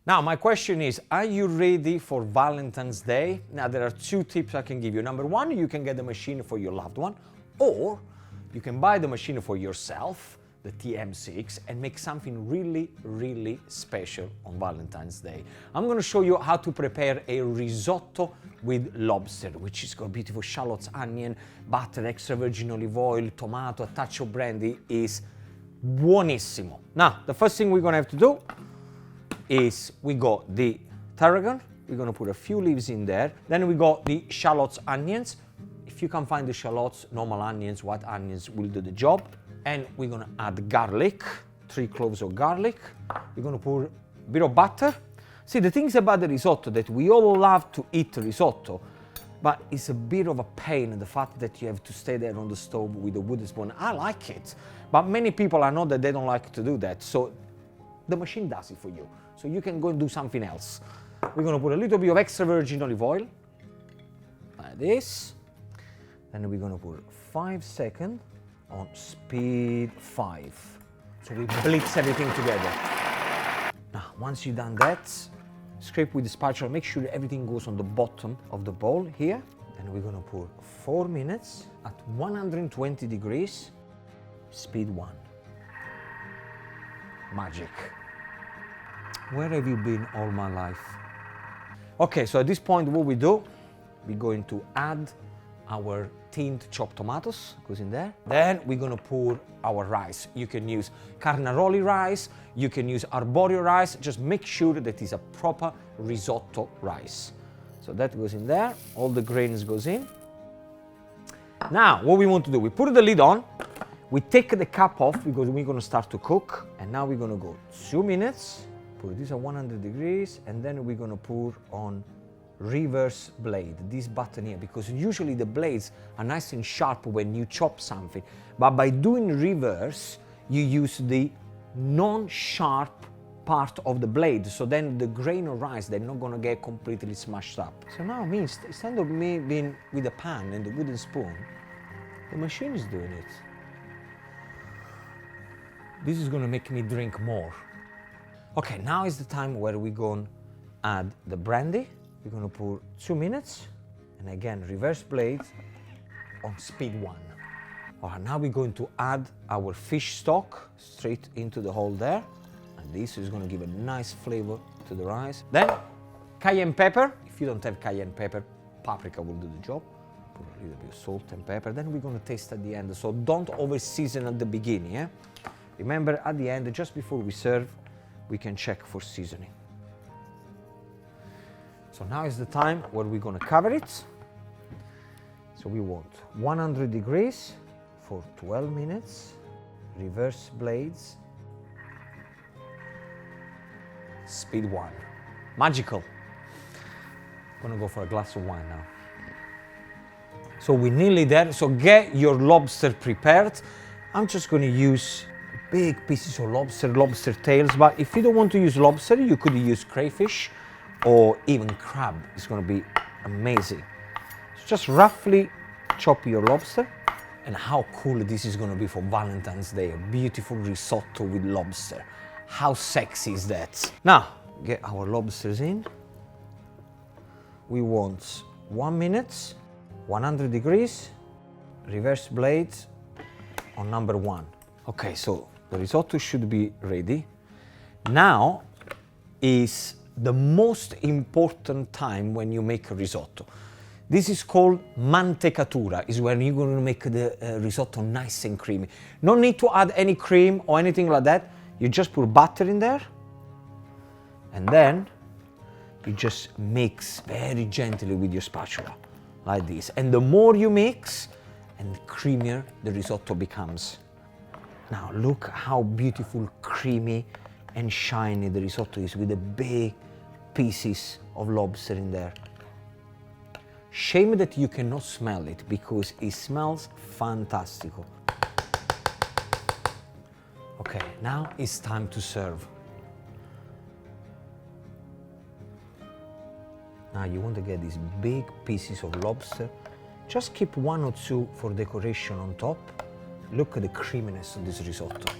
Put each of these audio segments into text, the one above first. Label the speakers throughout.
Speaker 1: Now, my question is, are you ready for Valentine's Day? Now, there are 2 tips I can give you. Number 1, you can get the machine for your loved one, or you can buy the machine for yourself, the TM6, and make something really, really special on Valentine's Day. I'm gonna show you how to prepare a risotto with lobster, which is got beautiful shallots, onion, butter, extra virgin olive oil, tomato, a touch of brandy. Is buonissimo. Now, the first thing we're gonna have to do is we got the tarragon. We're gonna put a few leaves in there. Then we got the shallots, onions. If you can find the shallots, normal onions, white onions will do the job. And we're gonna add garlic, 3 cloves of garlic. We're gonna pour a bit of butter. See, the things about the risotto that we all love to eat risotto, but it's a bit of a pain in the fact that you have to stay there on the stove with a wooden spoon. I like it, but many people I know that they don't like to do that. So the machine does it for you. So you can go and do something else. We're gonna put a little bit of extra virgin olive oil, like this. Then we're gonna put 5 seconds on speed 5. So we blitz everything together. Now, once you've done that, scrape with the spatula, make sure everything goes on the bottom of the bowl here. And we're gonna put 4 minutes at 120 degrees, speed 1. Magic. Where have you been all my life? Okay, so at this point what we do, we're going to add our tinned chopped tomatoes, goes in there. Then we're gonna pour our rice. You can use carnaroli rice, you can use arborio rice, just make sure that it's a proper risotto rice. So that goes in there, all the grains goes in. Now, what we want to do, we put the lid on, we take the cap off because we're gonna start to cook, and now we're gonna go 2 minutes, put this at 100 degrees, and then we're gonna pour on reverse blade, this button here, because usually the blades are nice and sharp when you chop something, but by doing reverse, you use the non-sharp part of the blade, so then the grain of rice, they're not gonna get completely smashed up. So now it means, instead of me being with a pan and the wooden spoon, the machine is doing it. This is gonna make me drink more. Okay, now is the time where we're gonna add the brandy. We're gonna pour 2 minutes, and again, reverse blade on speed 1. All right, now we're going to add our fish stock straight into the hole there. And this is gonna give a nice flavor to the rice. Then, cayenne pepper. If you don't have cayenne pepper, paprika will do the job. Put a little bit of salt and pepper. Then we're gonna taste at the end. So don't over season at the beginning, eh? Remember, at the end, just before we serve, we can check for seasoning. So now is the time where we're gonna cover it. So we want 100 degrees for 12 minutes, reverse blades, speed 1. Magical. I'm gonna go for a glass of wine now. So we're nearly there, so get your lobster prepared. I'm just gonna use big pieces of lobster tails, but if you don't want to use lobster, you could use crayfish or even crab. It's gonna be amazing. So just roughly chop your lobster. And how cool this is gonna be for Valentine's Day, a beautiful risotto with lobster. How sexy is that? Now, get our lobsters in. We want 1 minute, 100 degrees, reverse blade on number 1. Okay, so the risotto should be ready. Now is the most important time when you make a risotto. This is called mantecatura, is when you're going to make the risotto nice and creamy. No need to add any cream or anything like that. You just put butter in there, and then you just mix very gently with your spatula, like this. And the more you mix, and the creamier the risotto becomes. Now look how beautiful, creamy and shiny the risotto is with the big pieces of lobster in there. Shame that you cannot smell it because it smells fantastic. Okay, now it's time to serve. Now you want to get these big pieces of lobster. Just keep 1 or 2 for decoration on top. Look at the creaminess of this risotto.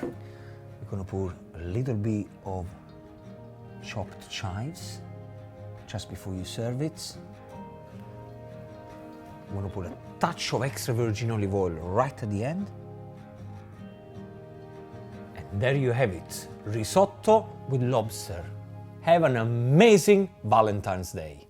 Speaker 1: We're gonna pour a little bit of chopped chives just before you serve it. You want to put a touch of extra virgin olive oil right at the end. And there you have it, risotto with lobster. Have an amazing Valentine's Day.